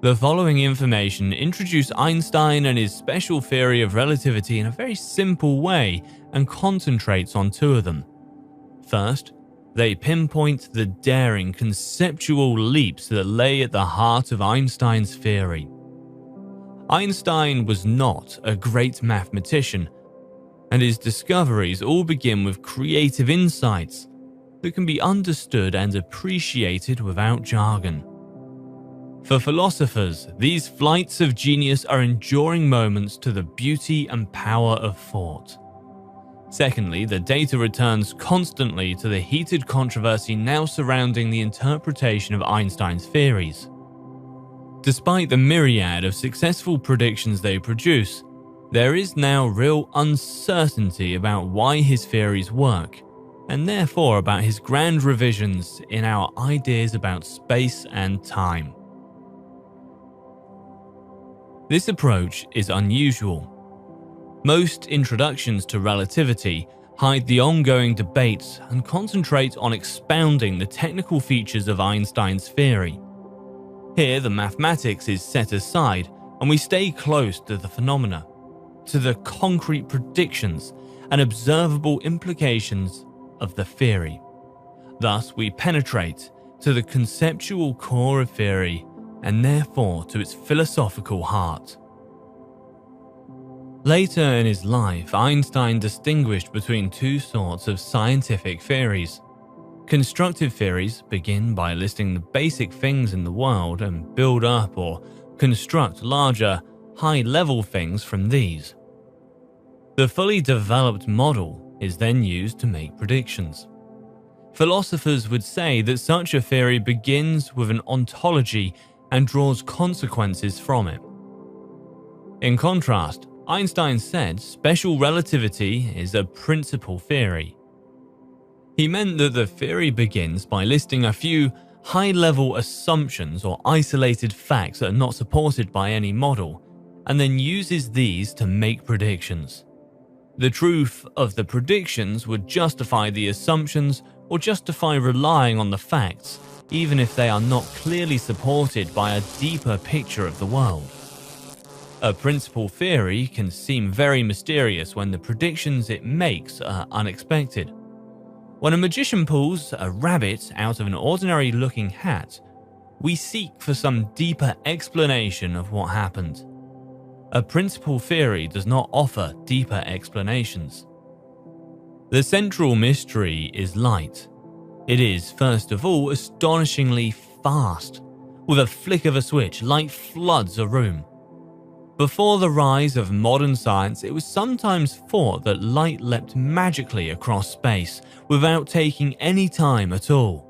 The following information introduced Einstein and his special theory of relativity in a very simple way and concentrates on two of them. First, they pinpoint the daring conceptual leaps that lay at the heart of Einstein's theory. Einstein was not a great mathematician, and his discoveries all begin with creative insights that can be understood and appreciated without jargon. For philosophers, these flights of genius are enduring moments to the beauty and power of thought. Secondly, the data returns constantly to the heated controversy now surrounding the interpretation of Einstein's theories. Despite the myriad of successful predictions they produce, there is now real uncertainty about why his theories work, and therefore about his grand revisions in our ideas about space and time. This approach is unusual. Most introductions to relativity hide the ongoing debates and concentrate on expounding the technical features of Einstein's theory. Here, the mathematics is set aside and we stay close to the phenomena, to the concrete predictions and observable implications of the theory. Thus, we penetrate to the conceptual core of theory and therefore to its philosophical heart. Later in his life, Einstein distinguished between two sorts of scientific theories. Constructive theories begin by listing the basic things in the world and build up or construct larger, high-level things from these. The fully developed model is then used to make predictions. Philosophers would say that such a theory begins with an ontology and draws consequences from it. In contrast, Einstein said special relativity is a principal theory. He meant that the theory begins by listing a few high-level assumptions or isolated facts that are not supported by any model, and then uses these to make predictions. The truth of the predictions would justify the assumptions or justify relying on the facts, even if they are not clearly supported by a deeper picture of the world. A principal theory can seem very mysterious when the predictions it makes are unexpected. When a magician pulls a rabbit out of an ordinary-looking hat, we seek for some deeper explanation of what happened. A principal theory does not offer deeper explanations. The central mystery is light. It is, first of all, astonishingly fast. With a flick of a switch, light floods a room. Before the rise of modern science, it was sometimes thought that light leapt magically across space without taking any time at all.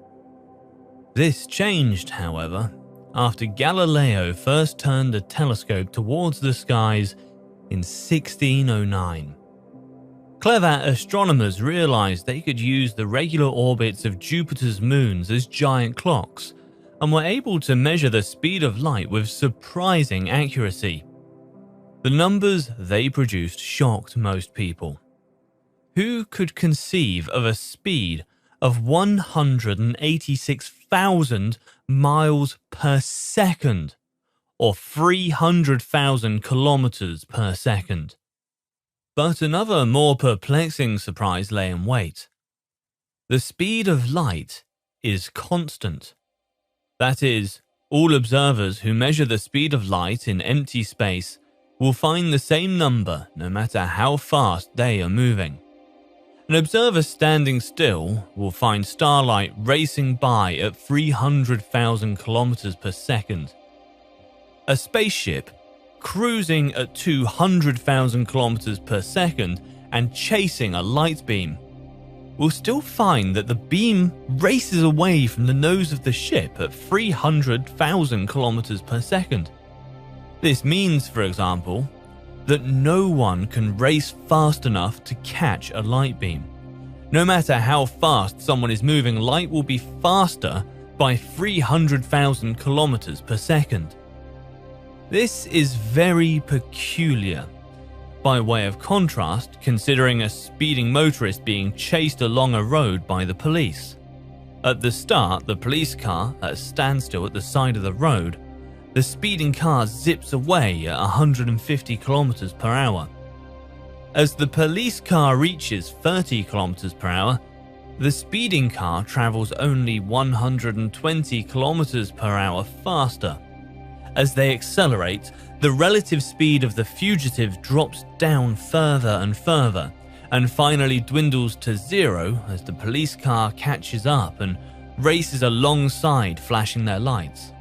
This changed, however, after Galileo first turned a telescope towards the skies in 1609. Clever astronomers realized they could use the regular orbits of Jupiter's moons as giant clocks and were able to measure the speed of light with surprising accuracy. The numbers they produced shocked most people. Who could conceive of a speed of 186,000 miles per second, or 300,000 kilometers per second? But another more perplexing surprise lay in wait. The speed of light is constant. That is, all observers who measure the speed of light in empty space will find the same number no matter how fast they are moving. An observer standing still will find starlight racing by at 300,000 kilometers per second. A spaceship cruising at 200,000 kilometers per second and chasing a light beam will still find that the beam races away from the nose of the ship at 300,000 kilometers per second. This means, for example, that no one can race fast enough to catch a light beam. No matter how fast someone is moving, light will be faster by 300,000 kilometers per second. This is very peculiar. By way of contrast, considering a speeding motorist being chased along a road by the police. At the start, the police car at a standstill at the side of the road the speeding car zips away at 150 kilometers per hour. As the police car reaches 30 kilometers per hour, the speeding car travels only 120 kilometers per hour faster. As they accelerate, the relative speed of the fugitive drops down further and further, and finally dwindles to zero as the police car catches up and races alongside, flashing their lights.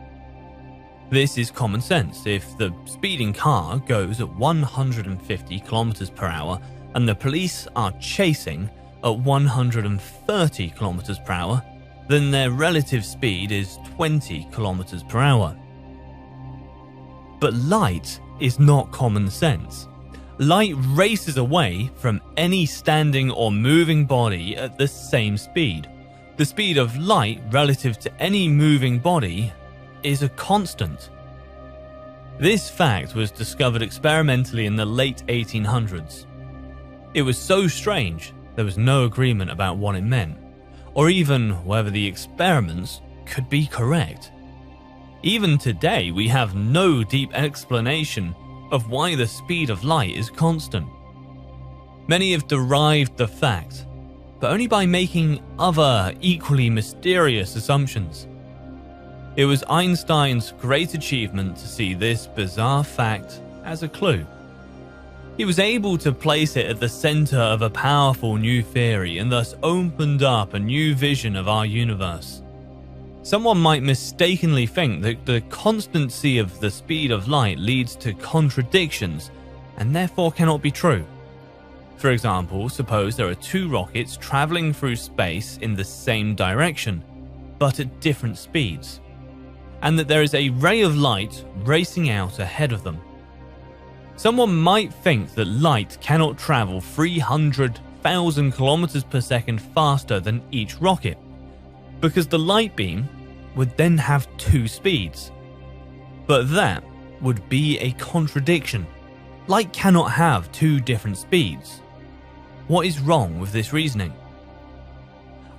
This is common sense. If the speeding car goes at 150 kilometers per hour and the police are chasing at 130 kilometers per hour, then their relative speed is 20 kilometers per hour. But light is not common sense. Light races away from any standing or moving body at the same speed. The speed of light relative to any moving body is a constant. This fact was discovered experimentally in the late 1800s. It was so strange, there was no agreement about what it meant, or even whether the experiments could be correct. Even today, we have no deep explanation of why the speed of light is constant. Many have derived the fact, but only by making other equally mysterious assumptions. It was Einstein's great achievement to see this bizarre fact as a clue. He was able to place it at the center of a powerful new theory and thus opened up a new vision of our universe. Someone might mistakenly think that the constancy of the speed of light leads to contradictions and therefore cannot be true. For example, suppose there are two rockets traveling through space in the same direction, but at different speeds, and that there is a ray of light racing out ahead of them. Someone might think that light cannot travel 300,000 kilometers per second faster than each rocket, because the light beam would then have two speeds. But that would be a contradiction. Light cannot have two different speeds. What is wrong with this reasoning?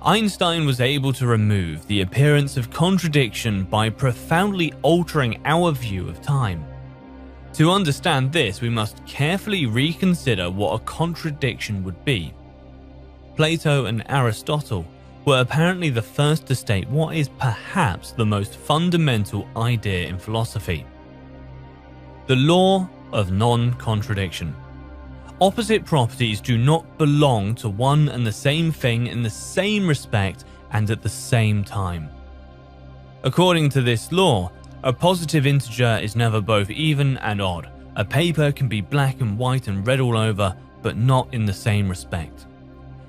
Einstein was able to remove the appearance of contradiction by profoundly altering our view of time. To understand this, we must carefully reconsider what a contradiction would be. Plato and Aristotle were apparently the first to state what is perhaps the most fundamental idea in philosophy: the law of non-contradiction. Opposite properties do not belong to one and the same thing in the same respect and at the same time. According to this law, a positive integer is never both even and odd. A paper can be black and white and red all over, but not in the same respect.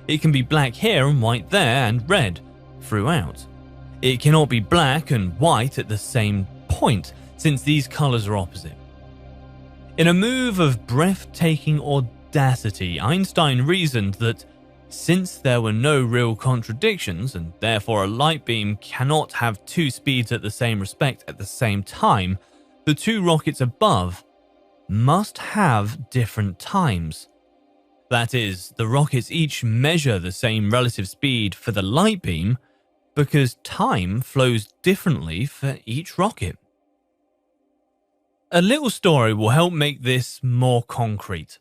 It can be black here and white there and red throughout. It cannot be black and white at the same point, since these colors are opposite. In a move of breathtaking audacity, Einstein reasoned that since there were no real contradictions, and therefore a light beam cannot have two speeds at the same respect at the same time, the two rockets above must have different times. That is, the rockets each measure the same relative speed for the light beam because time flows differently for each rocket. A little story will help make this more concrete.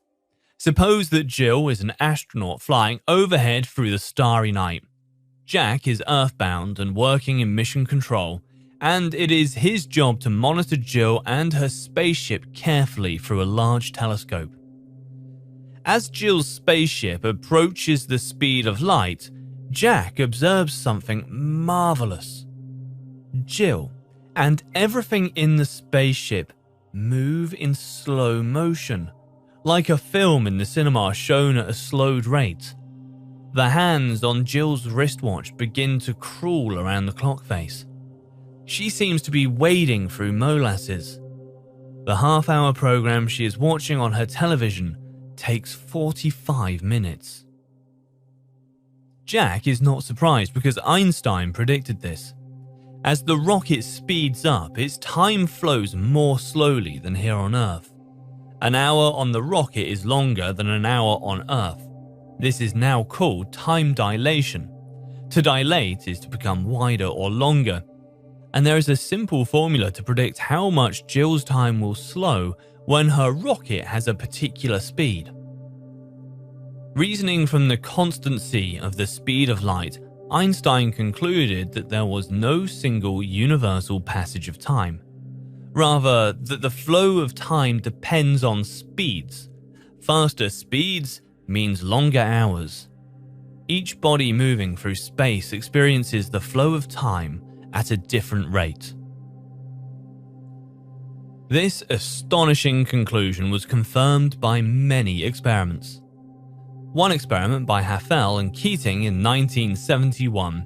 Suppose that Jill is an astronaut flying overhead through the starry night. Jack is earthbound and working in mission control, and it is his job to monitor Jill and her spaceship carefully through a large telescope. As Jill's spaceship approaches the speed of light, Jack observes something marvelous. Jill and everything in the spaceship move in slow motion, like a film in the cinema shown at a slowed rate. The hands on Jill's wristwatch begin to crawl around the clock face. She seems to be wading through molasses. The half-hour program she is watching on her television takes 45 minutes. Jack is not surprised because Einstein predicted this. As the rocket speeds up, its time flows more slowly than here on Earth. An hour on the rocket is longer than an hour on Earth. This is now called time dilation. To dilate is to become wider or longer. and there is a simple formula to predict how much Jill's time will slow when her rocket has a particular speed. Reasoning from the constancy of the speed of light, Einstein concluded that there was no single universal passage of time. Rather, that the flow of time depends on speeds. Faster speeds means longer hours. Each body moving through space experiences the flow of time at a different rate. This astonishing conclusion was confirmed by many experiments. One experiment by Haffel and Keating in 1971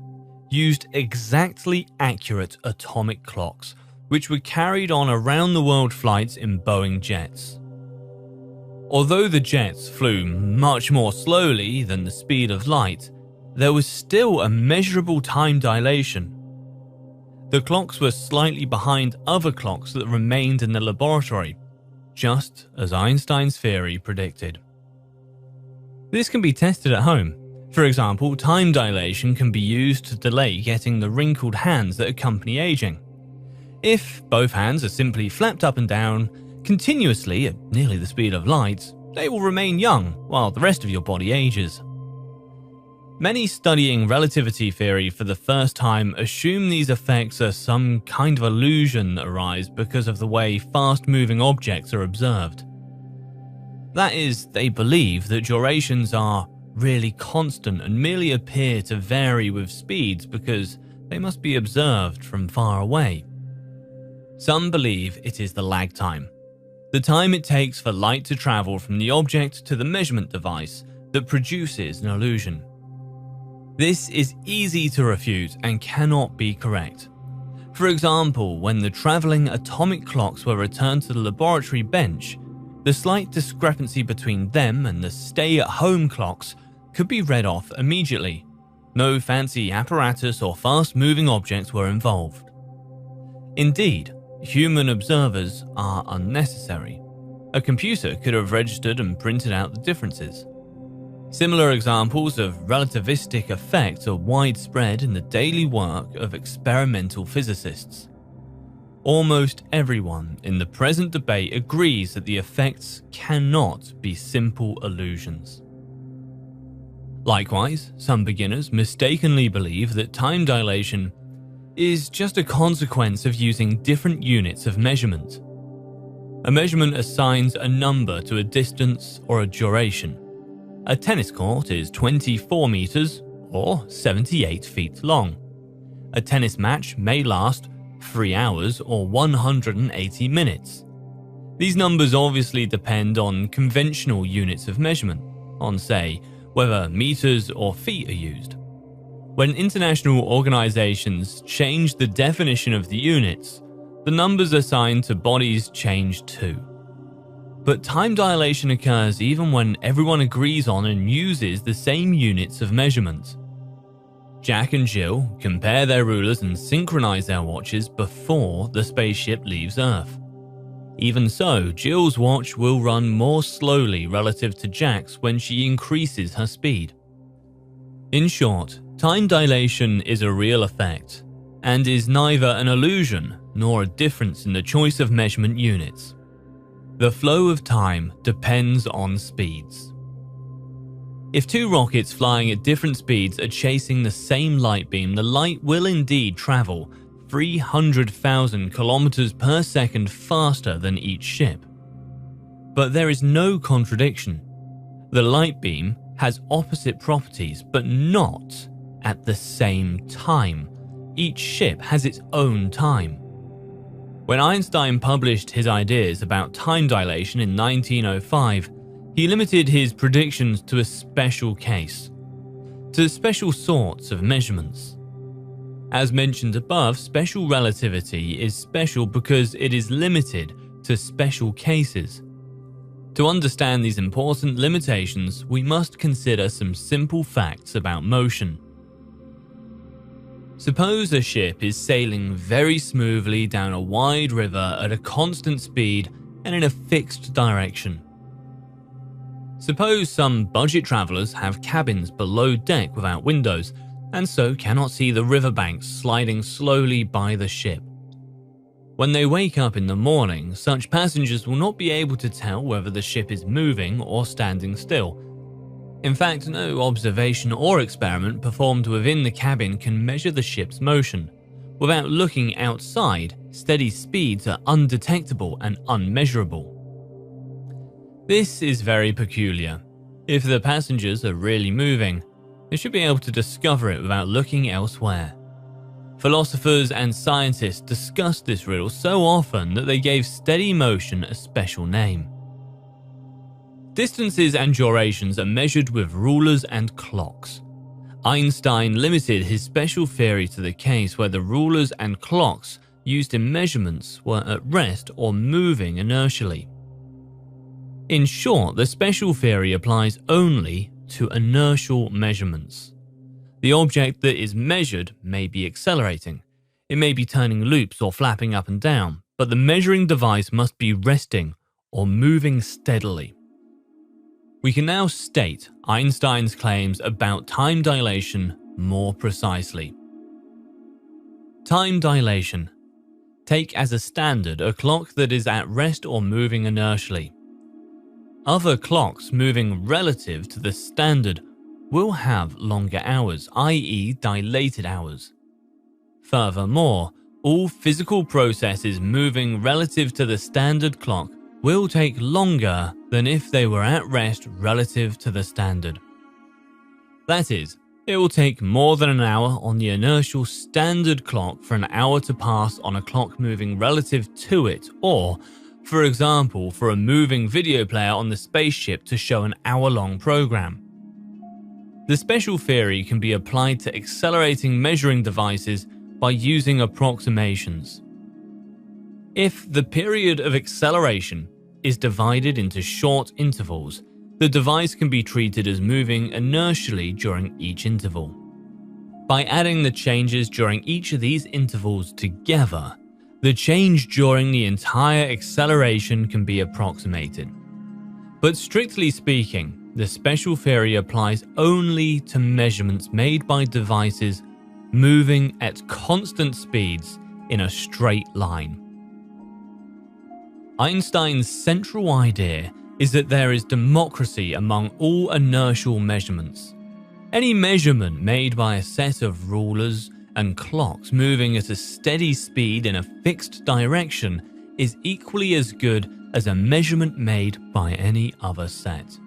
used exactly accurate atomic clocks, which were carried on around-the-world flights in Boeing jets. Although the jets flew much more slowly than the speed of light, there was still a measurable time dilation. The clocks were slightly behind other clocks that remained in the laboratory, just as Einstein's theory predicted. This can be tested at home. For example, time dilation can be used to delay getting the wrinkled hands that accompany aging. If both hands are simply flapped up and down continuously at nearly the speed of light, they will remain young while the rest of your body ages. Many studying relativity theory for the first time assume these effects are some kind of illusion that arise because of the way fast-moving objects are observed. That is, they believe that durations are really constant and merely appear to vary with speeds because they must be observed from far away. Some believe it is the lag time, the time it takes for light to travel from the object to the measurement device that produces an illusion. This is easy to refute and cannot be correct. For example, when the traveling atomic clocks were returned to the laboratory bench, the slight discrepancy between them and the stay-at-home clocks could be read off immediately. No fancy apparatus or fast-moving objects were involved. Indeed, human observers are unnecessary. A computer could have registered and printed out the differences. Similar examples of relativistic effects are widespread in the daily work of experimental physicists. Almost everyone in the present debate agrees that the effects cannot be simple illusions. Likewise, some beginners mistakenly believe that time dilation is just a consequence of using different units of measurement. A measurement assigns a number to a distance or a duration. A tennis court is 24 meters or 78 feet long. A tennis match may last 3 hours or 180 minutes. These numbers obviously depend on conventional units of measurement, on say, whether meters or feet are used. When international organizations change the definition of the units, the numbers assigned to bodies change too. But time dilation occurs even when everyone agrees on and uses the same units of measurement. Jack and Jill compare their rulers and synchronize their watches before the spaceship leaves Earth. Even so, Jill's watch will run more slowly relative to Jack's when she increases her speed. In short, time dilation is a real effect, and is neither an illusion nor a difference in the choice of measurement units. The flow of time depends on speeds. If two rockets flying at different speeds are chasing the same light beam, the light will indeed travel 300,000 kilometers per second faster than each ship. But there is no contradiction. The light beam has opposite properties, but not at the same time. Each ship has its own time. When Einstein published his ideas about time dilation in 1905, he limited his predictions to a special case, to special sorts of measurements. As mentioned above, special relativity is special because it is limited to special cases. To understand these important limitations, we must consider some simple facts about motion. Suppose a ship is sailing very smoothly down a wide river at a constant speed and in a fixed direction. Suppose some budget travelers have cabins below deck without windows. and so cannot see the riverbanks sliding slowly by the ship. When they wake up in the morning, such passengers will not be able to tell whether the ship is moving or standing still. In fact, no observation or experiment performed within the cabin can measure the ship's motion. Without looking outside, steady speeds are undetectable and unmeasurable. This is very peculiar. If the passengers are really moving, they should be able to discover it without looking elsewhere. Philosophers and scientists discussed this riddle so often that they gave steady motion a special name. Distances and durations are measured with rulers and clocks. Einstein limited his special theory to the case where the rulers and clocks used in measurements were at rest or moving inertially. In short, the special theory applies only to inertial measurements. The object that is measured may be accelerating. It may be turning loops or flapping up and down, but the measuring device must be resting or moving steadily. We can now state Einstein's claims about time dilation more precisely. Time dilation. Take as a standard a clock that is at rest or moving inertially. Other clocks moving relative to the standard will have longer hours, i.e. dilated hours. Furthermore, all physical processes moving relative to the standard clock will take longer than if they were at rest relative to the standard. That is, it will take more than an hour on the inertial standard clock for an hour to pass on a clock moving relative to it, or, for example, for a moving video player on the spaceship to show an hour-long program. The special theory can be applied to accelerating measuring devices by using approximations. If the period of acceleration is divided into short intervals, the device can be treated as moving inertially during each interval. By adding the changes during each of these intervals together, the change during the entire acceleration can be approximated. But strictly speaking, the special theory applies only to measurements made by devices moving at constant speeds in a straight line. Einstein's central idea is that there is democracy among all inertial measurements. Any measurement made by a set of rulers and clocks moving at a steady speed in a fixed direction is equally as good as a measurement made by any other set.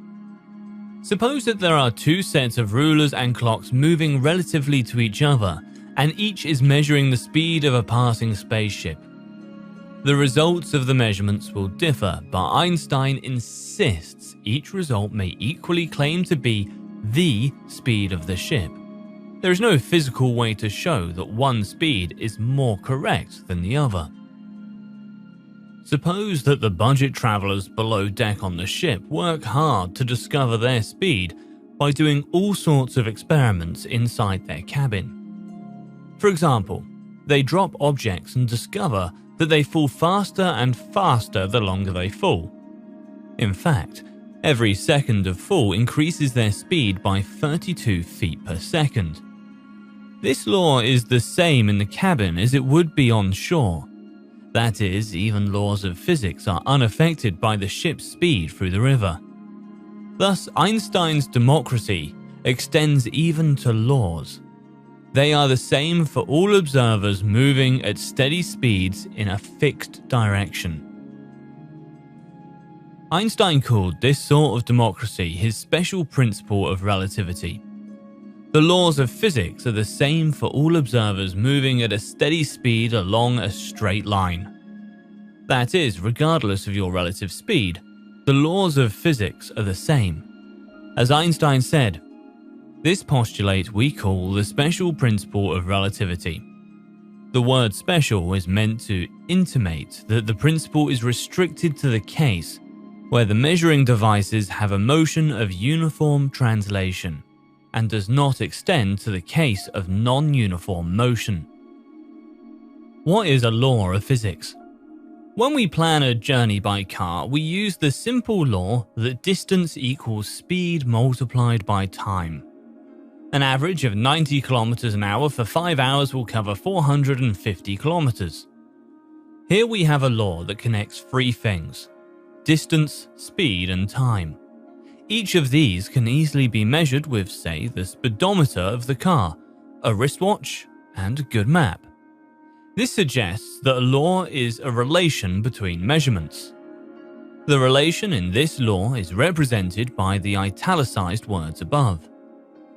Suppose that there are two sets of rulers and clocks moving relatively to each other, and each is measuring the speed of a passing spaceship. The results of the measurements will differ, but Einstein insists each result may equally claim to be the speed of the ship. There is no physical way to show that one speed is more correct than the other. Suppose that the budget travelers below deck on the ship work hard to discover their speed by doing all sorts of experiments inside their cabin. For example, they drop objects and discover that they fall faster and faster the longer they fall. In fact, every second of fall increases their speed by 32 feet per second. This law is the same in the cabin as it would be on shore. That is, even laws of physics are unaffected by the ship's speed through the river. Thus, Einstein's democracy extends even to laws. They are the same for all observers moving at steady speeds in a fixed direction. Einstein called this sort of democracy his special principle of relativity. The laws of physics are the same for all observers moving at a steady speed along a straight line. That is, regardless of your relative speed, the laws of physics are the same. As Einstein said, this postulate we call the special principle of relativity. The word special is meant to intimate that the principle is restricted to the case where the measuring devices have a motion of uniform translation, and does not extend to the case of non-uniform motion. What is a law of physics? When we plan a journey by car, we use the simple law that distance equals speed multiplied by time. An average of 90 kilometers an hour for 5 hours will cover 450 kilometers. Here we have a law that connects three things: distance, speed, and time. Each of these can easily be measured with, say, the speedometer of the car, a wristwatch, and a good map. This suggests that a law is a relation between measurements. The relation in this law is represented by the italicized words above.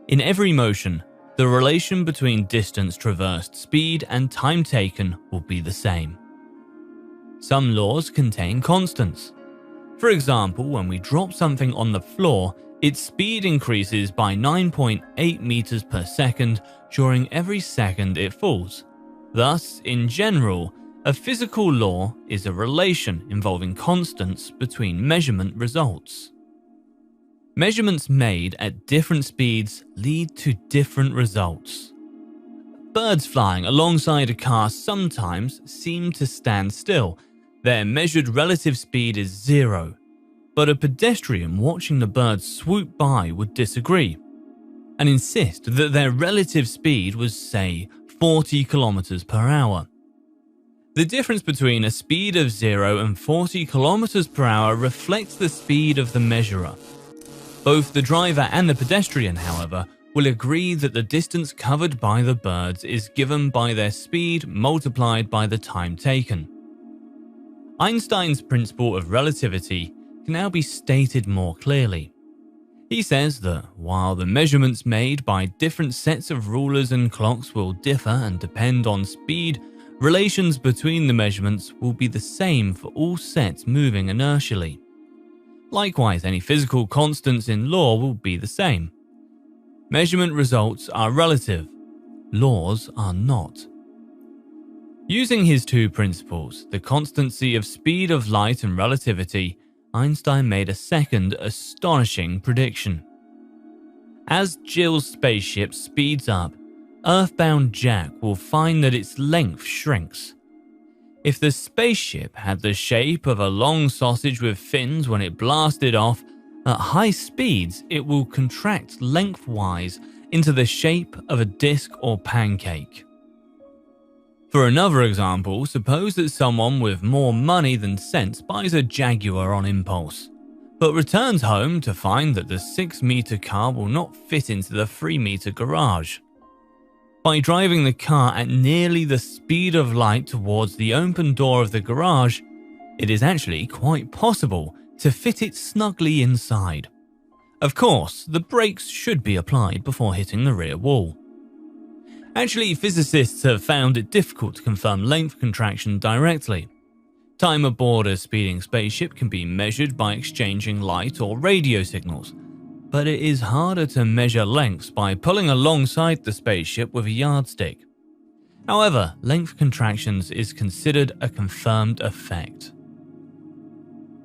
In every motion, the relation between distance traversed, speed, and time taken will be the same. Some laws contain constants. For example, when we drop something on the floor, its speed increases by 9.8 meters per second during every second it falls. Thus, in general, a physical law is a relation involving constants between measurement results. Measurements made at different speeds lead to different results. Birds flying alongside a car sometimes seem to stand still. Their measured relative speed is 0, but a pedestrian watching the birds swoop by would disagree and insist that their relative speed was, say, 40 kilometers per hour. The difference between a speed of 0 and 40 kilometers per hour reflects the speed of the measurer. Both the driver and the pedestrian, however, will agree that the distance covered by the birds is given by their speed multiplied by the time taken. Einstein's principle of relativity can now be stated more clearly. He says that while the measurements made by different sets of rulers and clocks will differ and depend on speed, relations between the measurements will be the same for all sets moving inertially. Likewise, any physical constants in law will be the same. Measurement results are relative, laws are not. Using his two principles, the constancy of speed of light and relativity, Einstein made a second astonishing prediction. As Jill's spaceship speeds up, Earthbound Jack will find that its length shrinks. If the spaceship had the shape of a long sausage with fins when it blasted off, at high speeds it will contract lengthwise into the shape of a disc or pancake. For another example, suppose that someone with more money than sense buys a Jaguar on impulse, but returns home to find that the 6-meter car will not fit into the 3-meter garage. By driving the car at nearly the speed of light towards the open door of the garage, it is actually quite possible to fit it snugly inside. Of course, the brakes should be applied before hitting the rear wall. Actually, physicists have found it difficult to confirm length contraction directly. Time aboard a speeding spaceship can be measured by exchanging light or radio signals, but it is harder to measure lengths by pulling alongside the spaceship with a yardstick. However, length contractions is considered a confirmed effect.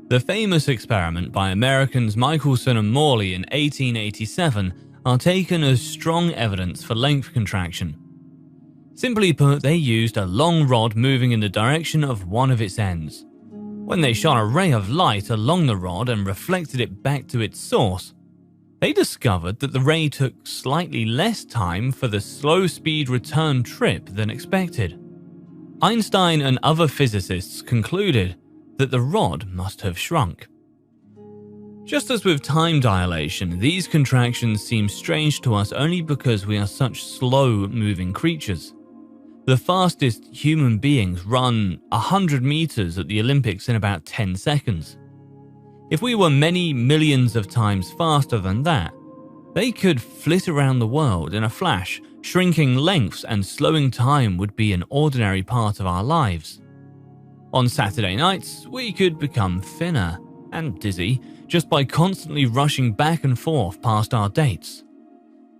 The famous experiment by Americans Michelson and Morley in 1887 are taken as strong evidence for length contraction. Simply put, they used a long rod moving in the direction of one of its ends. When they shone a ray of light along the rod and reflected it back to its source, they discovered that the ray took slightly less time for the slow speed return trip than expected. Einstein and other physicists concluded that the rod must have shrunk. Just as with time dilation, these contractions seem strange to us only because we are such slow-moving creatures. The fastest human beings run 100 meters at the Olympics in about 10 seconds. If we were many millions of times faster than that, they could flit around the world in a flash. Shrinking lengths and slowing time would be an ordinary part of our lives. On Saturday nights, we could become thinner and dizzy just by constantly rushing back and forth past our dates.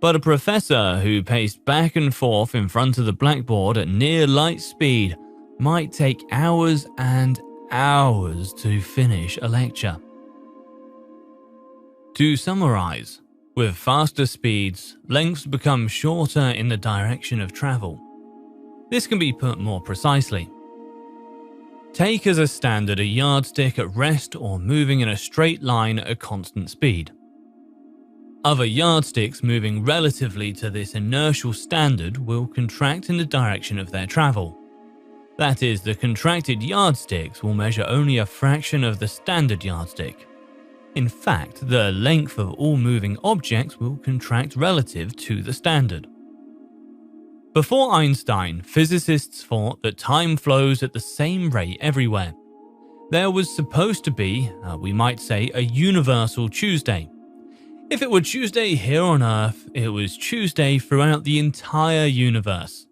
But a professor who paced back and forth in front of the blackboard at near light speed might take hours and hours to finish a lecture. To summarize, with faster speeds, lengths become shorter in the direction of travel. This can be put more precisely. Take as a standard a yardstick at rest or moving in a straight line at a constant speed. Other yardsticks moving relatively to this inertial standard will contract in the direction of their travel. That is, the contracted yardsticks will measure only a fraction of the standard yardstick. In fact, the length of all moving objects will contract relative to the standard. Before Einstein, physicists thought that time flows at the same rate everywhere. There was supposed to be, we might say, a universal Tuesday. If it were Tuesday here on Earth, it was Tuesday throughout the entire universe.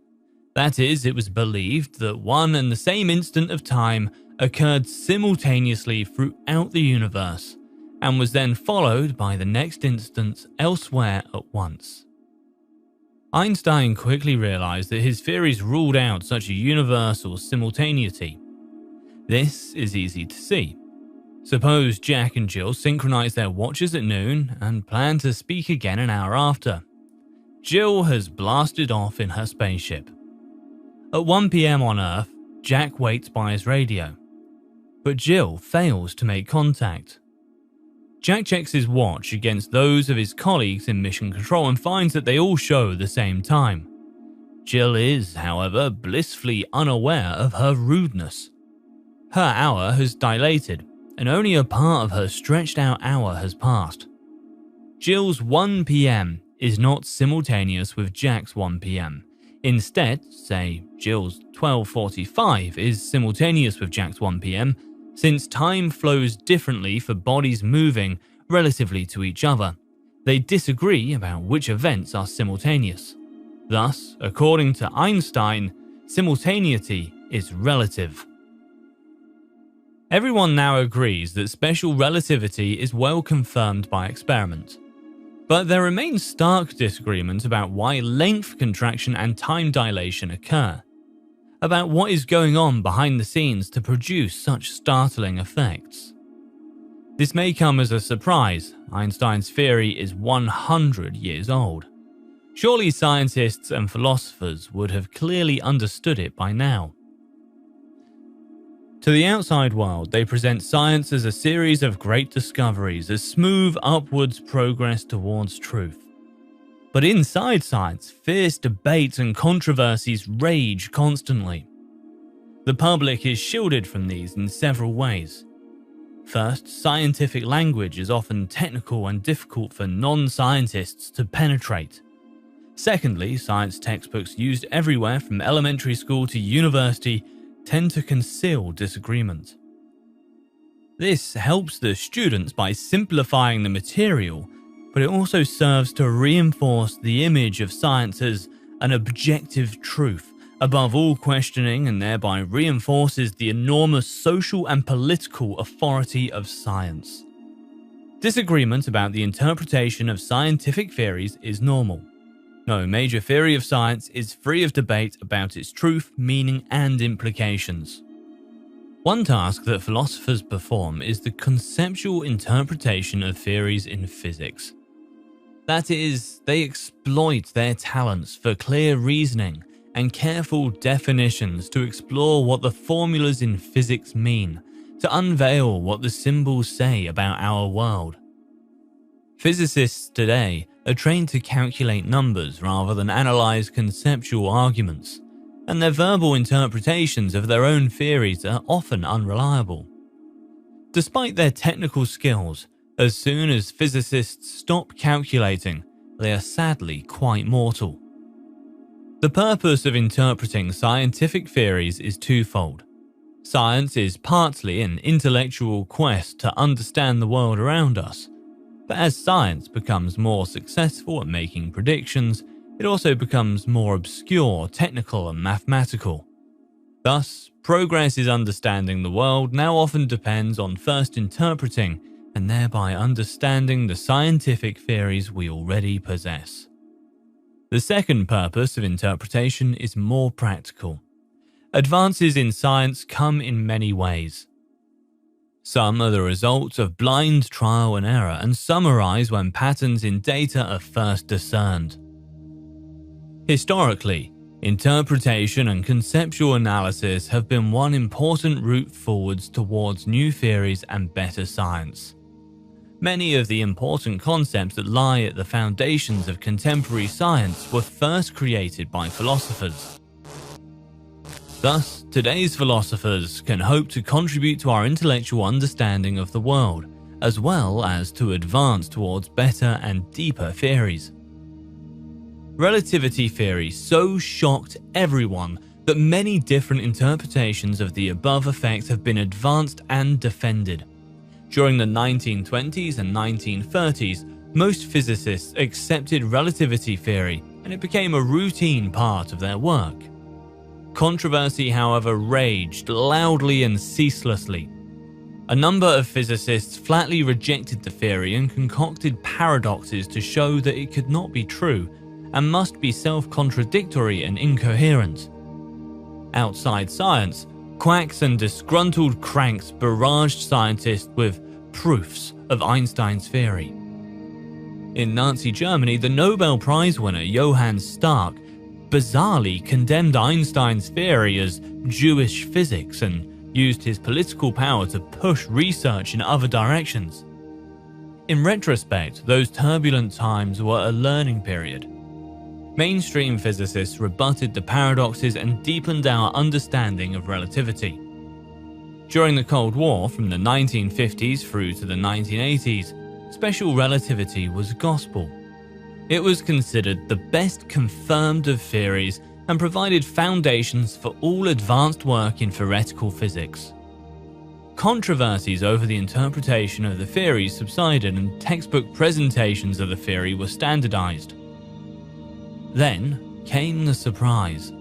That is, it was believed that one and the same instant of time occurred simultaneously throughout the universe, and was then followed by the next instance elsewhere at once. Einstein quickly realized that his theories ruled out such a universal simultaneity. This is easy to see. Suppose Jack and Jill synchronize their watches at noon and plan to speak again an hour after. Jill has blasted off in her spaceship. At 1 p.m. on Earth, Jack waits by his radio, but Jill fails to make contact. Jack checks his watch against those of his colleagues in Mission Control and finds that they all show the same time. Jill is, however, blissfully unaware of her rudeness. Her hour has dilated, and only a part of her stretched out hour has passed. Jill's 1 p.m. is not simultaneous with Jack's 1 p.m. Instead, say Jill's 12:45 is simultaneous with Jack's 1 p.m., since time flows differently for bodies moving relatively to each other. They disagree about which events are simultaneous. Thus, according to Einstein, simultaneity is relative. Everyone now agrees that special relativity is well confirmed by experiment. But there remains stark disagreement about why length contraction and time dilation occur, about what is going on behind the scenes to produce such startling effects. This may come as a surprise. Einstein's theory is 100 years old. Surely scientists and philosophers would have clearly understood it by now. To the outside world, they present science as a series of great discoveries, a smooth upwards progress towards truth. But inside science, fierce debates and controversies rage constantly. The public is shielded from these in several ways. First, scientific language is often technical and difficult for non-scientists to penetrate. Secondly, science textbooks used everywhere from elementary school to university tend to conceal disagreement. This helps the students by simplifying the material, but it also serves to reinforce the image of science as an objective truth above all questioning, and thereby reinforces the enormous social and political authority of science. Disagreement about the interpretation of scientific theories is normal. No major theory of science is free of debate about its truth, meaning, and implications. One task that philosophers perform is the conceptual interpretation of theories in physics. That is, they exploit their talents for clear reasoning and careful definitions to explore what the formulas in physics mean, to unveil what the symbols say about our world. Physicists today are trained to calculate numbers rather than analyze conceptual arguments, and their verbal interpretations of their own theories are often unreliable. Despite their technical skills, as soon as physicists stop calculating, they are sadly quite mortal. The purpose of interpreting scientific theories is twofold. Science is partly an intellectual quest to understand the world around us, but as science becomes more successful at making predictions, it also becomes more obscure, technical, and mathematical. Thus, progress in understanding the world now often depends on first interpreting and thereby understanding the scientific theories we already possess. The second purpose of interpretation is more practical. Advances in science come in many ways. Some are the result of blind trial and error, and some arise when patterns in data are first discerned. Historically, interpretation and conceptual analysis have been one important route forwards towards new theories and better science. Many of the important concepts that lie at the foundations of contemporary science were first created by philosophers. Thus, today's philosophers can hope to contribute to our intellectual understanding of the world, as well as to advance towards better and deeper theories. Relativity theory so shocked everyone that many different interpretations of the above effect have been advanced and defended. During the 1920s and 1930s, most physicists accepted relativity theory, and it became a routine part of their work. Controversy, however, raged loudly and ceaselessly. A number of physicists flatly rejected the theory and concocted paradoxes to show that it could not be true and must be self-contradictory and incoherent. Outside science, quacks and disgruntled cranks barraged scientists with proofs of Einstein's theory. In Nazi Germany, the Nobel Prize winner Johann Stark bizarrely condemned Einstein's theory as Jewish physics and used his political power to push research in other directions. In retrospect, those turbulent times were a learning period. Mainstream physicists rebutted the paradoxes and deepened our understanding of relativity. During the Cold War, from the 1950s through to the 1980s, special relativity was gospel. It was considered the best confirmed of theories and provided foundations for all advanced work in theoretical physics. Controversies over the interpretation of the theories subsided and textbook presentations of the theory were standardized. Then came the surprise.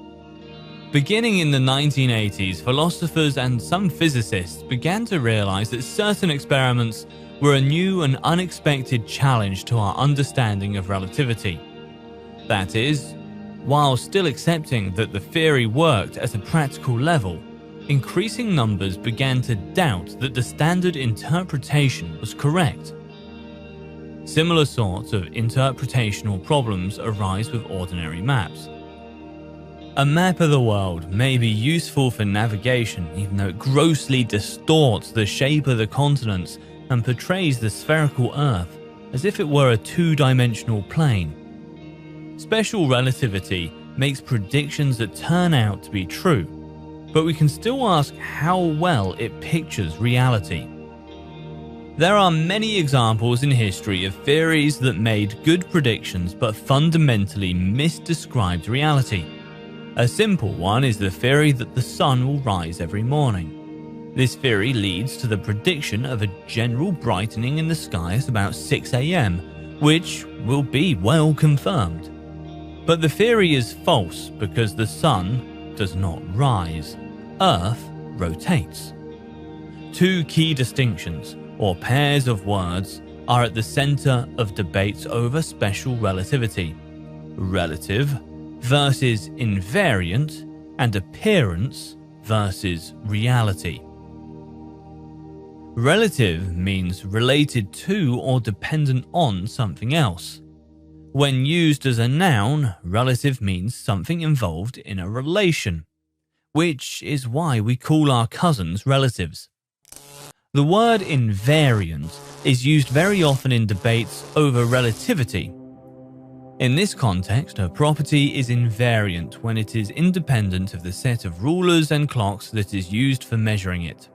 Beginning in the 1980s, philosophers and some physicists began to realize that certain experiments were a new and unexpected challenge to our understanding of relativity. That is, while still accepting that the theory worked at a practical level, increasing numbers began to doubt that the standard interpretation was correct. Similar sorts of interpretational problems arise with ordinary maps. A map of the world may be useful for navigation even though it grossly distorts the shape of the continents and portrays the spherical Earth as if it were a two-dimensional plane. Special relativity makes predictions that turn out to be true, but we can still ask how well it pictures reality. There are many examples in history of theories that made good predictions but fundamentally misdescribed reality. A simple one is the theory that the sun will rise every morning. This theory leads to the prediction of a general brightening in the sky at about 6 AM, which will be well confirmed. But the theory is false because the sun does not rise. Earth rotates. Two key distinctions, or pairs of words, are at the center of debates over special relativity: relative versus invariant, and appearance versus reality. Relative means related to or dependent on something else. When used as a noun, relative means something involved in a relation, which is why we call our cousins relatives. The word invariant is used very often in debates over relativity. In this context, a property is invariant when it is independent of the set of rulers and clocks that is used for measuring it.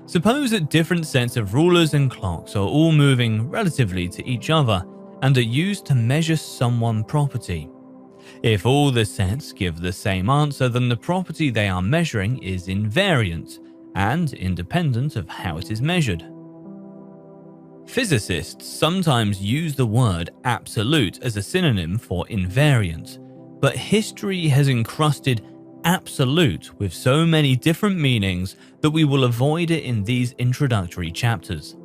Suppose that different sets of rulers and clocks are all moving relatively to each other and are used to measure some one property. If all the sets give the same answer, then the property they are measuring is invariant and independent of how it is measured. Physicists sometimes use the word absolute as a synonym for invariant, but history has encrusted absolute with so many different meanings that we will avoid it in these introductory chapters.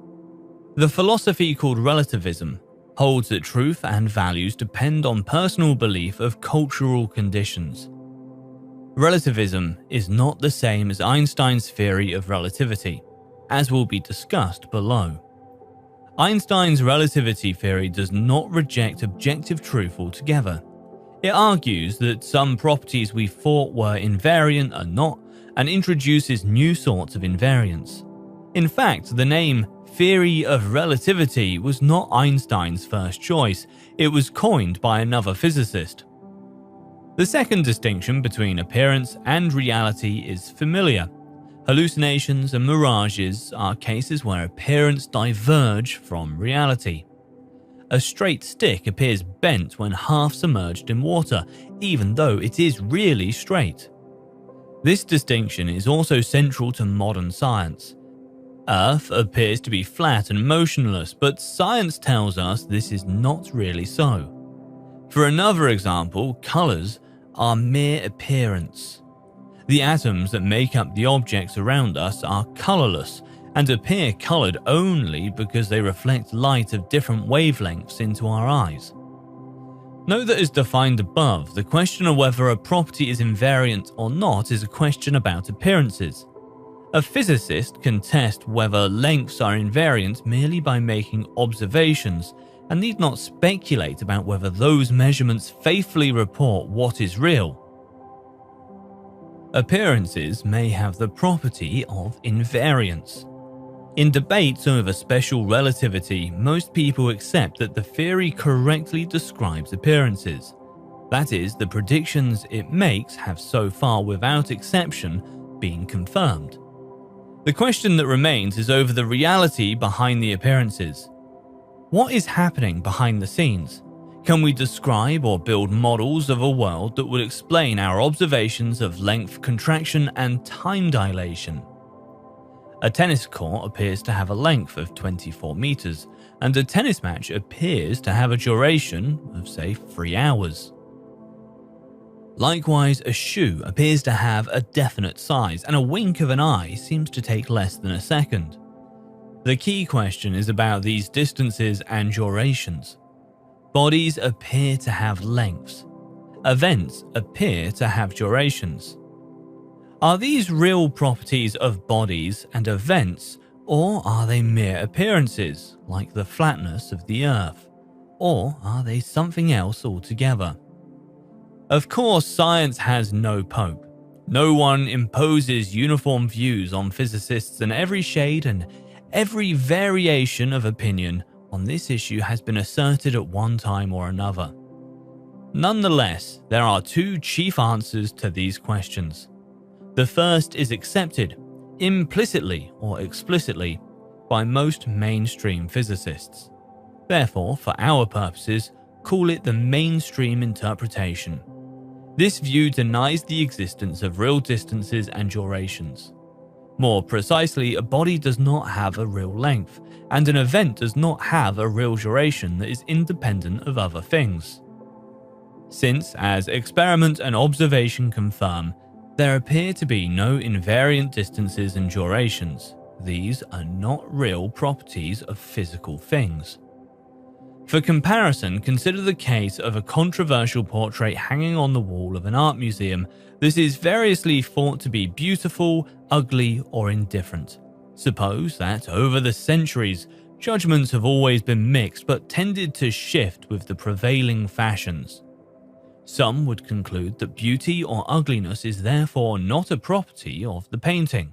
The philosophy called relativism holds that truth and values depend on personal belief of cultural conditions. Relativism is not the same as Einstein's theory of relativity, as will be discussed below. Einstein's relativity theory does not reject objective truth altogether. It argues that some properties we thought were invariant are not, and introduces new sorts of invariance. In fact, the name theory of relativity was not Einstein's first choice. It was coined by another physicist. The second distinction between appearance and reality is familiar. Hallucinations and mirages are cases where appearance diverge from reality. A straight stick appears bent when half submerged in water, even though it is really straight. This distinction is also central to modern science. Earth appears to be flat and motionless, but science tells us this is not really so. For another example, colors are mere appearance. The atoms that make up the objects around us are colorless and appear colored only because they reflect light of different wavelengths into our eyes. Note that as defined above, the question of whether a property is invariant or not is a question about appearances. A physicist can test whether lengths are invariant merely by making observations and need not speculate about whether those measurements faithfully report what is real. Appearances may have the property of invariance. In debates over special relativity, most people accept that the theory correctly describes appearances. That is, the predictions it makes have so far, without exception, been confirmed. The question that remains is over the reality behind the appearances. What is happening behind the scenes? Can we describe or build models of a world that would explain our observations of length contraction and time dilation? A tennis court appears to have a length of 24 meters, and a tennis match appears to have a duration of, say, 3 hours. Likewise, a shoe appears to have a definite size, and a wink of an eye seems to take less than a second. The key question is about these distances and durations. Bodies appear to have lengths. Events appear to have durations. Are these real properties of bodies and events, or are they mere appearances, like the flatness of the Earth? Or are they something else altogether? Of course, science has no pope. No one imposes uniform views on physicists, and every shade and every variation of opinion on this issue has been asserted at one time or another. Nonetheless, there are two chief answers to these questions. The first is accepted, implicitly or explicitly, by most mainstream physicists. Therefore, for our purposes, call it the mainstream interpretation. This view denies the existence of real distances and durations. More precisely, a body does not have a real length, and an event does not have a real duration that is independent of other things. Since, as experiment and observation confirm, there appear to be no invariant distances and durations, these are not real properties of physical things. For comparison, consider the case of a controversial portrait hanging on the wall of an art museum. This is variously thought to be beautiful, ugly, or indifferent. Suppose that over the centuries, judgments have always been mixed but tended to shift with the prevailing fashions. Some would conclude that beauty or ugliness is therefore not a property of the painting,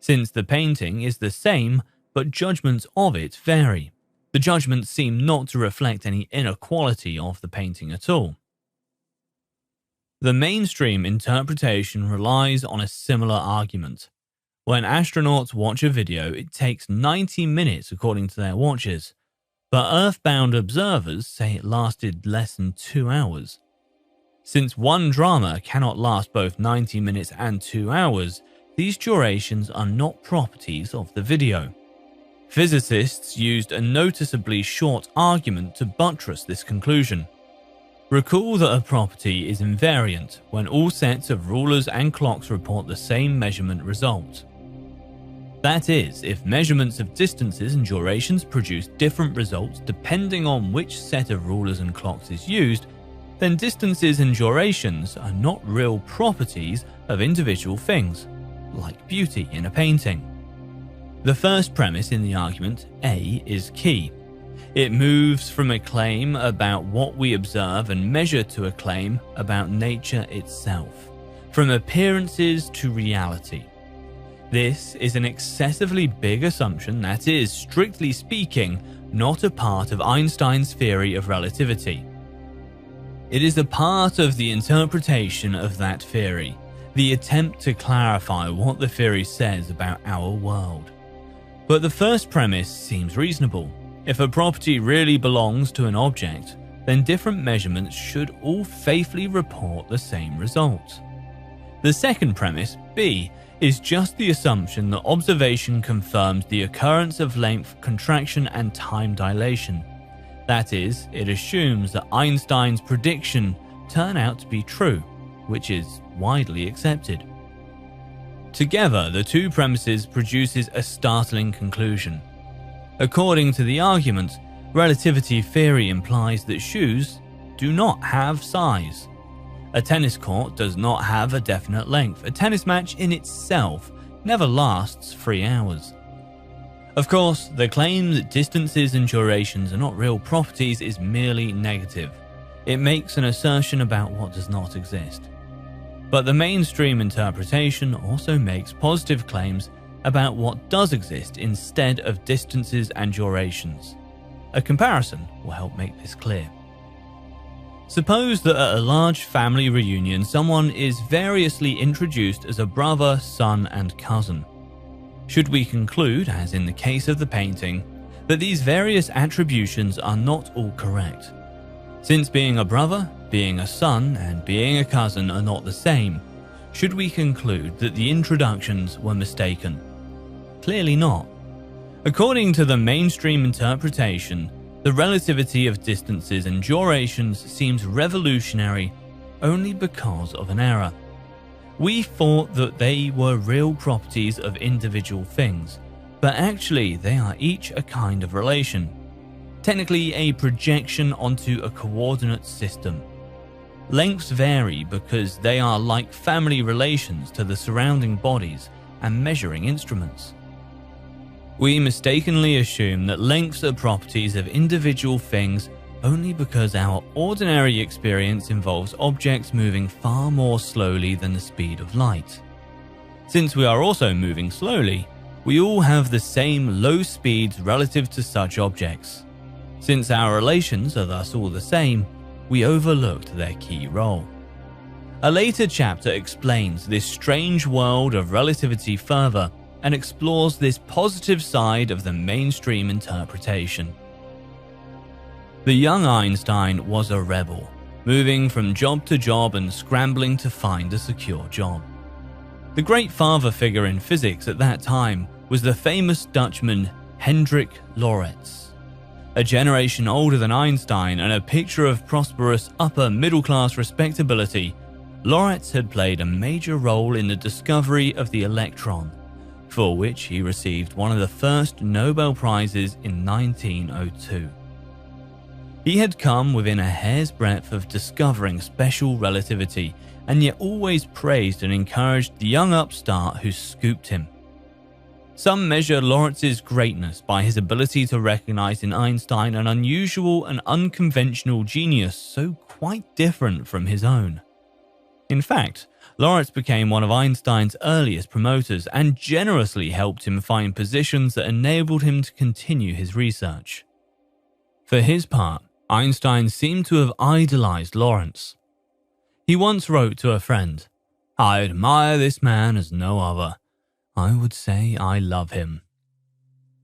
since the painting is the same but judgments of it vary. The judgments seem not to reflect any inequality of the painting at all. The mainstream interpretation relies on a similar argument. When astronauts watch a video, it takes 90 minutes according to their watches, but Earthbound observers say it lasted less than 2 hours. Since one drama cannot last both 90 minutes and 2 hours, these durations are not properties of the video. Physicists used a noticeably short argument to buttress this conclusion. Recall that a property is invariant when all sets of rulers and clocks report the same measurement result. That is, if measurements of distances and durations produce different results depending on which set of rulers and clocks is used, then distances and durations are not real properties of individual things, like beauty in a painting. The first premise in the argument, A, is key. It moves from a claim about what we observe and measure to a claim about nature itself, from appearances to reality. This is an excessively big assumption that is, strictly speaking, not a part of Einstein's theory of relativity. It is a part of the interpretation of that theory, the attempt to clarify what the theory says about our world. But the first premise seems reasonable. If a property really belongs to an object, then different measurements should all faithfully report the same result. The second premise, B, is just the assumption that observation confirms the occurrence of length contraction and time dilation. That is, it assumes that Einstein's prediction turn out to be true, which is widely accepted. Together, the two premises produces a startling conclusion. According to the argument, relativity theory implies that shoes do not have size. A tennis court does not have a definite length. A tennis match in itself never lasts 3 hours. Of course, the claim that distances and durations are not real properties is merely negative. It makes an assertion about what does not exist. But the mainstream interpretation also makes positive claims about what does exist instead of distances and durations. A comparison will help make this clear. Suppose that at a large family reunion, someone is variously introduced as a brother, son, and cousin. Should we conclude, as in the case of the painting, that these various attributions are not all correct? Since being a brother, being a son, and being a cousin are not the same, should we conclude that the introductions were mistaken? Clearly not. According to the mainstream interpretation, the relativity of distances and durations seems revolutionary only because of an error. We thought that they were real properties of individual things, but actually they are each a kind of relation. Technically a projection onto a coordinate system. Lengths vary because they are like family relations to the surrounding bodies and measuring instruments. We mistakenly assume that lengths are properties of individual things only because our ordinary experience involves objects moving far more slowly than the speed of light. Since we are also moving slowly, we all have the same low speeds relative to such objects. Since our relations are thus all the same, we overlooked their key role. A later chapter explains this strange world of relativity further and explores this positive side of the mainstream interpretation. The young Einstein was a rebel, moving from job to job and scrambling to find a secure job. The great father figure in physics at that time was the famous Dutchman Hendrik Lorentz. A generation older than Einstein and a picture of prosperous upper middle class respectability, Lorentz had played a major role in the discovery of the electron, for which he received one of the first Nobel Prizes in 1902. He had come within a hair's breadth of discovering special relativity, and yet always praised and encouraged the young upstart who scooped him. Some measure Lorentz's greatness by his ability to recognize in Einstein an unusual and unconventional genius so quite different from his own. In fact, Lorentz became one of Einstein's earliest promoters and generously helped him find positions that enabled him to continue his research. For his part, Einstein seemed to have idolized Lorentz. He once wrote to a friend, "I admire this man as no other. I would say I love him."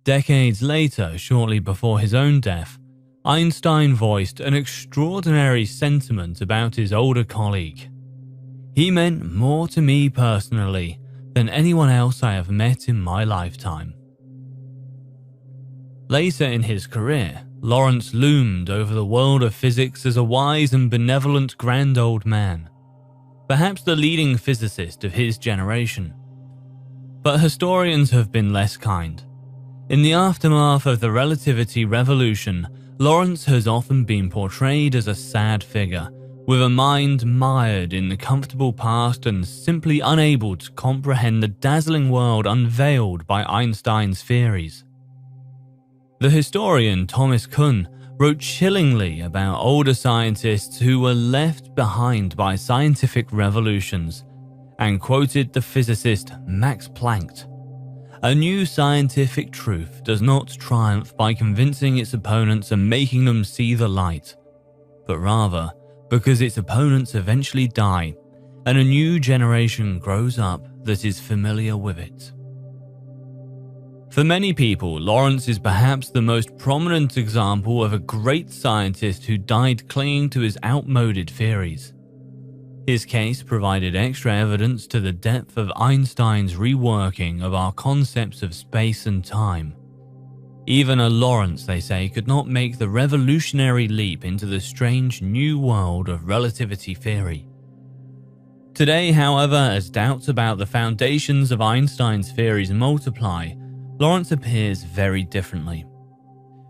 Decades later, shortly before his own death, Einstein voiced an extraordinary sentiment about his older colleague. "He meant more to me personally than anyone else I have met in my lifetime." Later in his career, Lorentz loomed over the world of physics as a wise and benevolent grand old man, perhaps the leading physicist of his generation. But historians have been less kind. In the aftermath of the relativity revolution, Lorentz has often been portrayed as a sad figure, with a mind mired in the comfortable past and simply unable to comprehend the dazzling world unveiled by Einstein's theories. The historian Thomas Kuhn wrote chillingly about older scientists who were left behind by scientific revolutions, and quoted the physicist Max Planck A new scientific truth does not triumph by convincing its opponents and making them see the light, but rather because its opponents eventually die and a new generation grows up that is familiar with it. For many people, Lawrence is perhaps the most prominent example of a great scientist who died clinging to his outmoded theories. His case provided extra evidence to the depth of Einstein's reworking of our concepts of space and time. Even a Lawrence, they say, could not make the revolutionary leap into the strange new world of relativity theory. Today, however, as doubts about the foundations of Einstein's theories multiply, Lawrence appears very differently.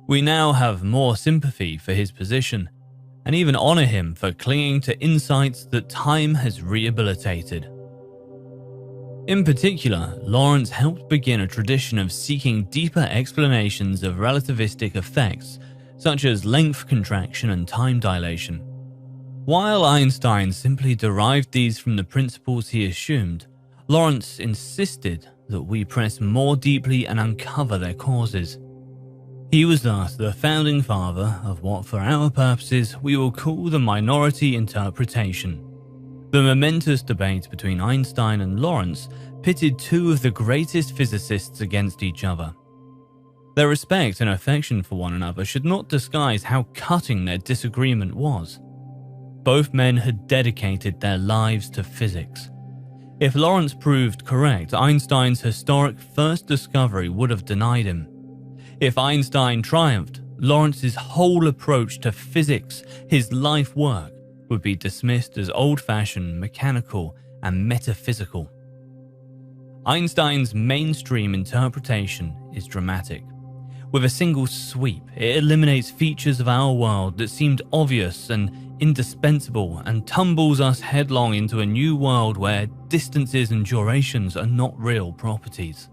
We now have more sympathy for his position, and even honor him for clinging to insights that time has rehabilitated. In particular, Lawrence helped begin a tradition of seeking deeper explanations of relativistic effects, such as length contraction and time dilation. While Einstein simply derived these from the principles he assumed, Lawrence insisted that we press more deeply and uncover their causes. He was thus the founding father of what, for our purposes, we will call the minority interpretation. The momentous debate between Einstein and Lawrence pitted two of the greatest physicists against each other. Their respect and affection for one another should not disguise how cutting their disagreement was. Both men had dedicated their lives to physics. If Lawrence proved correct, Einstein's historic first discovery would have denied him. If Einstein triumphed, Lawrence's whole approach to physics, his life work, would be dismissed as old-fashioned, mechanical, and metaphysical. Einstein's mainstream interpretation is dramatic. With a single sweep, it eliminates features of our world that seemed obvious and indispensable and tumbles us headlong into a new world where distances and durations are not real properties.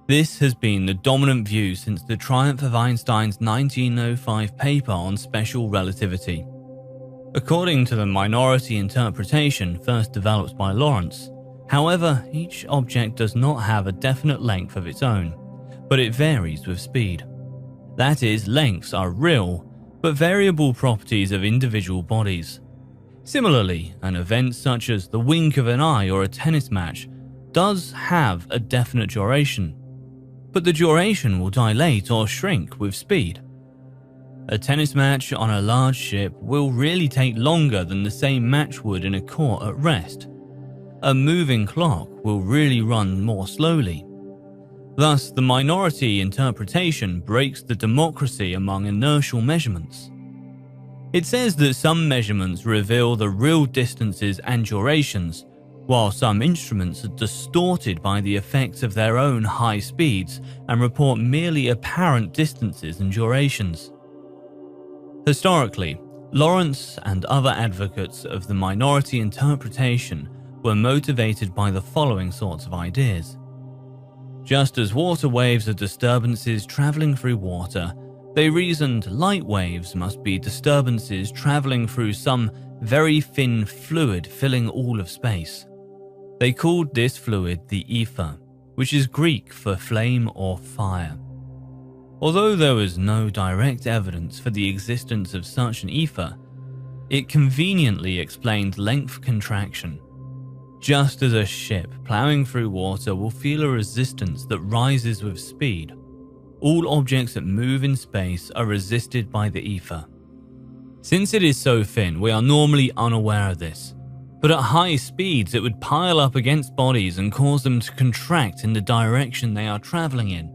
This has been the dominant view since the triumph of Einstein's 1905 paper on special relativity. According to the minority interpretation first developed by Lawrence, however, each object does not have a definite length of its own, but it varies with speed. That is, lengths are real, but variable properties of individual bodies. Similarly, an event such as the wink of an eye or a tennis match does have a definite duration, but the duration will dilate or shrink with speed. A tennis match on a large ship will really take longer than the same match would in a court at rest. A moving clock will really run more slowly. Thus, the minority interpretation breaks the democracy among inertial measurements. It says that some measurements reveal the real distances and durations, while some instruments are distorted by the effects of their own high speeds and report merely apparent distances and durations. Historically, Lawrence and other advocates of the minority interpretation were motivated by the following sorts of ideas. Just as water waves are disturbances traveling through water, they reasoned light waves must be disturbances traveling through some very thin fluid filling all of space. They called this fluid the ether, which is Greek for flame or fire. Although there was no direct evidence for the existence of such an ether, it conveniently explained length contraction. Just as a ship plowing through water will feel a resistance that rises with speed, all objects that move in space are resisted by the ether. Since it is so thin, we are normally unaware of this, but at high speeds it would pile up against bodies and cause them to contract in the direction they are traveling in.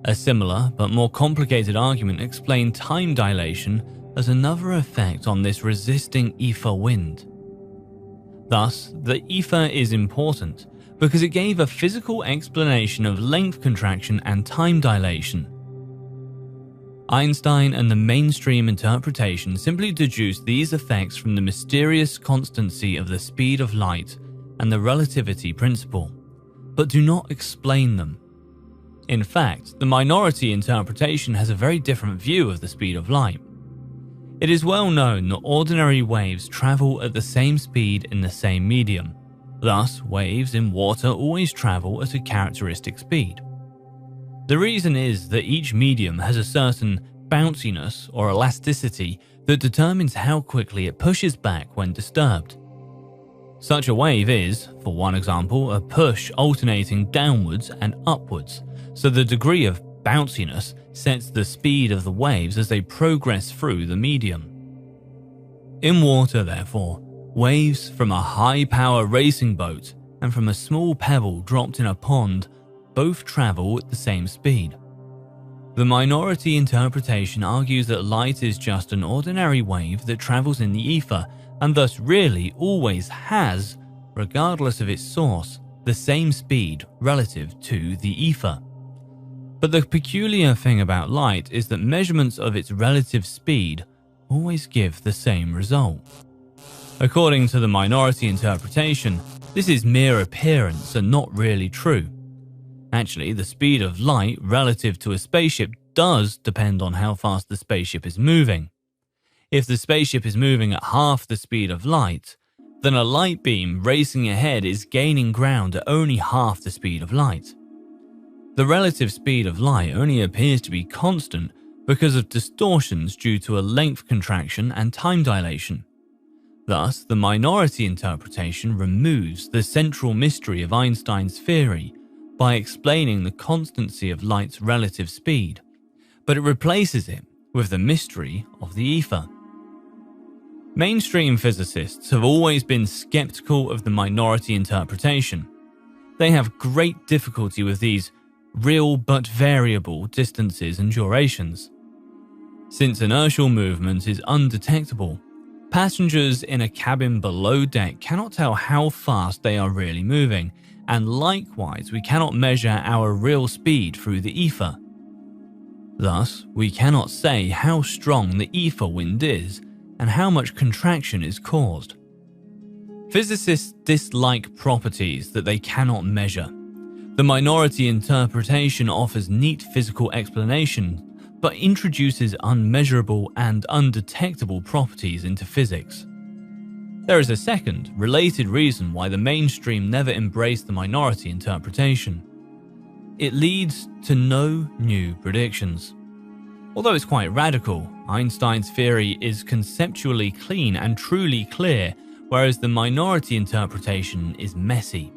A similar but more complicated argument explained time dilation as another effect on this resisting ether wind. Thus, the ether is important because it gave a physical explanation of length contraction and time dilation. Einstein and the mainstream interpretation simply deduced these effects from the mysterious constancy of the speed of light and the relativity principle, but do not explain them. In fact, the minority interpretation has a very different view of the speed of light. It is well known that ordinary waves travel at the same speed in the same medium. Thus, waves in water always travel at a characteristic speed. The reason is that each medium has a certain bounciness or elasticity that determines how quickly it pushes back when disturbed. Such a wave is, for one example, a push alternating downwards and upwards, so the degree of bounciness sets the speed of the waves as they progress through the medium. In water, therefore, waves from a high-power racing boat and from a small pebble dropped in a pond both travel at the same speed. The minority interpretation argues that light is just an ordinary wave that travels in the ether and thus really always has, regardless of its source, the same speed relative to the ether. But the peculiar thing about light is that measurements of its relative speed always give the same result. According to the minority interpretation, this is mere appearance and not really true. Actually, the speed of light relative to a spaceship does depend on how fast the spaceship is moving. If the spaceship is moving at half the speed of light, then a light beam racing ahead is gaining ground at only half the speed of light. The relative speed of light only appears to be constant because of distortions due to a length contraction and time dilation. Thus, the minority interpretation removes the central mystery of Einstein's theory by explaining the constancy of light's relative speed, but it replaces it with the mystery of the ether. Mainstream physicists have always been skeptical of the minority interpretation. They have great difficulty with these real but variable distances and durations. Since inertial movement is undetectable, passengers in a cabin below deck cannot tell how fast they are really moving, and likewise we cannot measure our real speed through the ether. Thus, we cannot say how strong the ether wind is and how much contraction is caused. Physicists dislike properties that they cannot measure. The minority interpretation offers neat physical explanation, but introduces unmeasurable and undetectable properties into physics. There is a second, related reason why the mainstream never embraced the minority interpretation. It leads to no new predictions. Although it's quite radical, Einstein's theory is conceptually clean and truly clear, whereas the minority interpretation is messy.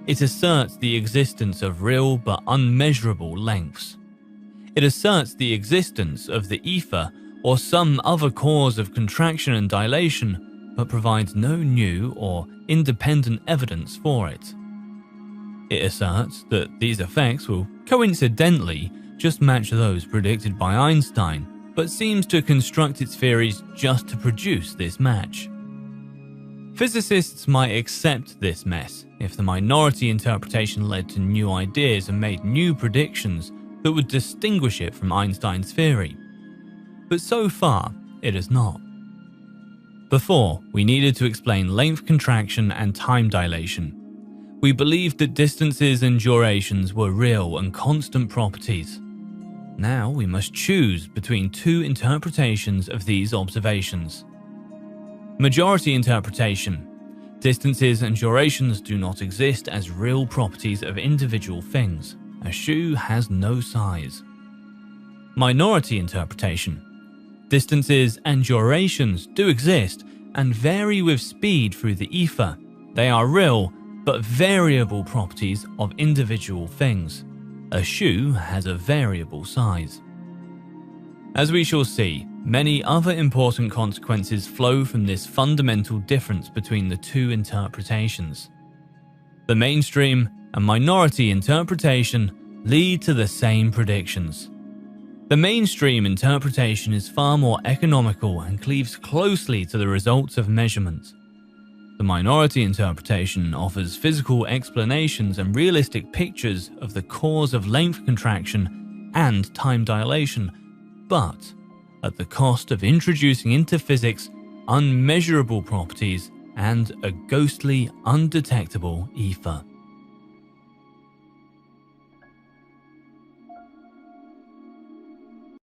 It asserts the existence of real but unmeasurable lengths. It asserts the existence of the ether or some other cause of contraction and dilation, but provides no new or independent evidence for it. It asserts that these effects will coincidentally just match those predicted by Einstein, but seems to construct its theories just to produce this match. Physicists might accept this mess if the minority interpretation led to new ideas and made new predictions that would distinguish it from Einstein's theory. But so far, it has not. Before, we needed to explain length contraction and time dilation. We believed that distances and durations were real and constant properties. Now we must choose between two interpretations of these observations. Majority interpretation. Distances and durations do not exist as real properties of individual things. A shoe has no size. Minority interpretation. Distances and durations do exist and vary with speed through the ether. They are real but variable properties of individual things. A shoe has a variable size. As we shall see, many other important consequences flow from this fundamental difference between the two interpretations. The mainstream and minority interpretation lead to the same predictions. The mainstream interpretation is far more economical and cleaves closely to the results of measurement. The minority interpretation offers physical explanations and realistic pictures of the cause of length contraction and time dilation, but at the cost of introducing into physics unmeasurable properties and a ghostly, undetectable ether.